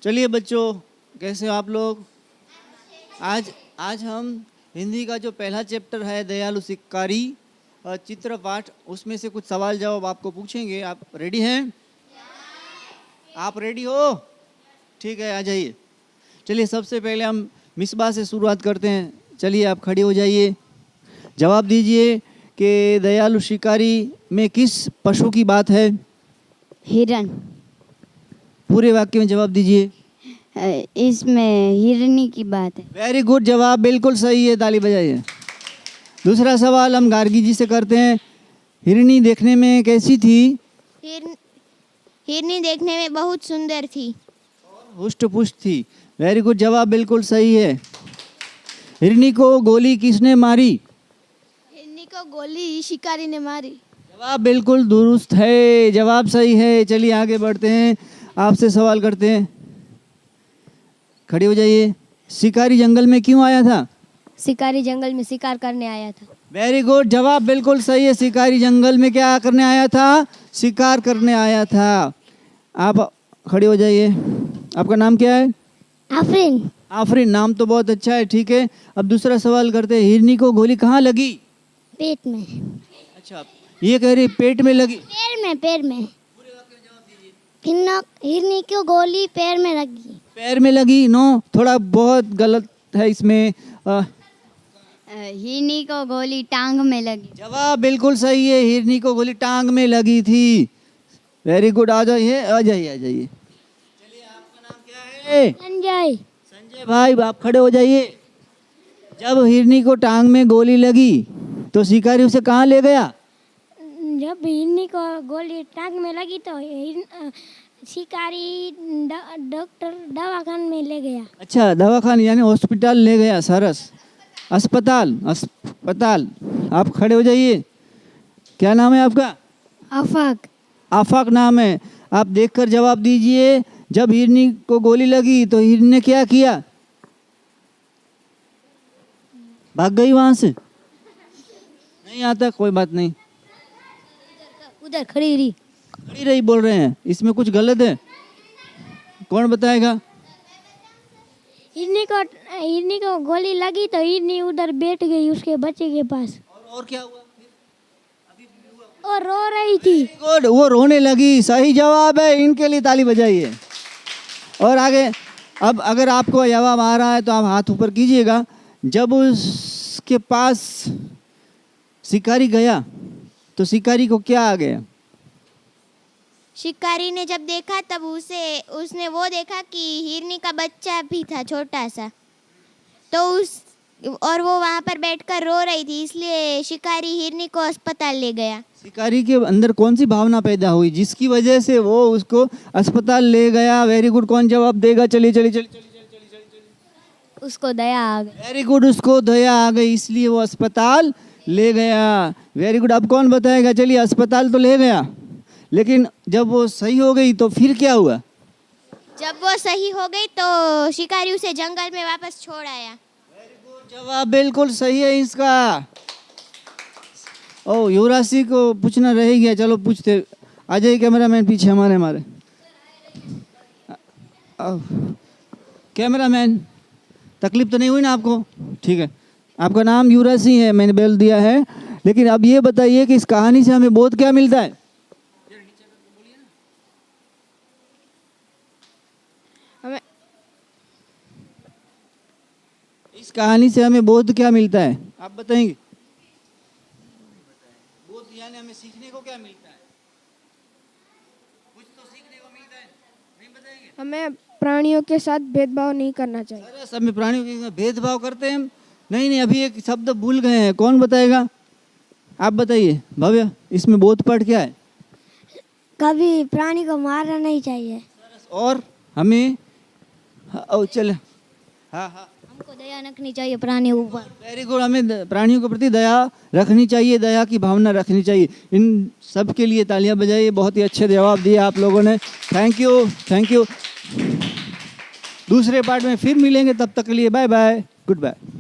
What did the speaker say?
चलिए बच्चों, कैसे हो आप लोग? आज हम हिंदी का जो पहला चैप्टर है दयालु शिकारी चित्रपाठ, उसमें से कुछ सवाल जवाब आपको पूछेंगे। आप रेडी हैं? आप रेडी हो? ठीक है, आ जाइए। चलिए सबसे पहले हम मिसबा से शुरुआत करते हैं। चलिए आप खड़े हो जाइए, जवाब दीजिए कि दयालु शिकारी में किस पशु की बात है? हिरन। पूरे वाक्य में जवाब दीजिए। इसमें हिरनी की बात है। वेरी गुड, जवाब बिल्कुल सही है, ताली बजाइए। दूसरा सवाल हम गार्गी जी से करते हैं। हिरनी देखने में कैसी थी? हिरनी देखने में बहुत सुंदर थी। हुष्ट पुष्ट थी। वेरी गुड, जवाब बिल्कुल सही है। हिरनी को गोली किसने मारी? हिरनी को गोली शिकारी ने मारी। जवाब बिल्कुल दुरुस्त है, जवाब सही है। चलिए आगे बढ़ते हैं, आपसे सवाल करते हैं। खड़े हो जाइए। शिकारी जंगल में क्यों आया था? शिकारी जंगल में शिकार करने आया था। वेरी गुड, जवाब बिल्कुल सही है। शिकारी जंगल में क्या करने आया था? शिकार करने आया था। आप खड़े हो जाइए। आपका नाम क्या है? आफरीन। आफरीन, नाम तो बहुत अच्छा है। ठीक है, अब दूसरा सवाल करते हैं। हिरनी को गोली कहाँ लगी? पेट में। अच्छा, ये कह रही पेट में लगी? पैर में। हिरनी को गोली पैर में लगी। पैर में लगी? नो, थोड़ा बहुत गलत है इसमें। हिरनी को गोली टांग में लगी। जवाब बिल्कुल सही है, हिरनी को गोली टांग में लगी थी। वेरी गुड, आ जाइए आ जाइए आ जाइए। चलिए, आपका नाम क्या है? संजय। संजय भाई, आप खड़े हो जाइए। जब हिरनी को टांग में गोली लगी तो शिकारी उसे कहाँ ले गया? जब हिरनी को गोली टांग में लगी तो शिकारी डॉक्टर दवाखाने में ले गया। अच्छा, दवाखाना यानी हॉस्पिटल ले गया। सरस, अस्पताल। आप खड़े हो जाइए। क्या नाम है आपका? आफाक। आफाक नाम है। आप देखकर जवाब दीजिए। जब हिरनी को गोली लगी तो हिरनी ने क्या किया? भाग गई वहां से? नहीं आता, कोई बात नहीं। उधर खड़ी रही। खड़ी रही बोल रहे हैं, इसमें कुछ गलत है। कौन बताएगा? हिरनी को गोली लगी तो हिरनी उधर बैठ गई उसके बच्चे के पास। और क्या हुआ? और रो रही थी। गुड, वो रोने लगी। सही जवाब है, इनके लिए ताली बजाइए। और आगे, अब अगर आपको जवाब आ रहा है तो आप हाथ ऊपर कीजिएगा। जब उसके पास शिकारी गया तो शिकारी को क्या आ गया? शिकारी ने जब देखा तब उसने वो देखा कि हिरनी का बच्चा भी था छोटा सा, तो और वो वहाँ पर बैठकर रो रही थी, इसलिए शिकारी हिरनी को अस्पताल ले गया। शिकारी के अंदर कौन सी भावना पैदा हुई जिसकी वजह से वो उसको अस्पताल ले गया? वेरी गुड, कौन जवाब देगा? चलिए। उसको दया आ गई। वेरी गुड, उसको दया आ गई इसलिए वो अस्पताल ले गया। वेरी गुड, अब कौन बताएगा? चलिए, अस्पताल तो ले गया, लेकिन जब वो सही हो गई तो फिर क्या हुआ? जब वो सही हो गई तो शिकारी उसे जंगल में वापस छोड़ आया। जवाब बिल्कुल सही है इसका। ओ, युवराज सिंह को पूछना रह गया। चलो पूछते। आ जाइए कैमरामैन पीछे हमारे। कैमरामैन, तकलीफ तो नहीं हुई ना आपको? ठीक है, आपका नाम युवराज सिंह है, मैंने बोल दिया है। लेकिन अब ये बताइए कि इस कहानी से हमें बोध क्या मिलता है? इस कहानी से हमें बोध क्या मिलता है, आप बताएंगे? बोध यानी हमें सीखने को क्या मिलता है? कुछ तो सीखने को मिलता है, नहीं बताएंगे? हमें प्राणियों के साथ भेदभाव नहीं करना चाहिए। सरस, हमें प्राणियों के साथ भेदभाव करते हैं हम? नहीं, अभी एक शब्द भूल गए हैं। कौन बताएगा? आप बताइए भव्य, इसमें बोध पाठ क्या है? कभी प्राणी को मारना नहीं चाहिए। और हमें चल, हाँ, हमको दया रखनी चाहिए प्राणियों ऊपर। वेरी गुड, हमें प्राणियों के प्रति दया रखनी चाहिए, दया की भावना रखनी चाहिए। इन सब के लिए तालियां बजाइए। बहुत ही अच्छे जवाब दिए आप लोगों ने। Thank you. दूसरे पार्ट में फिर मिलेंगे, तब तक के लिए बाय बाय, गुड बाय।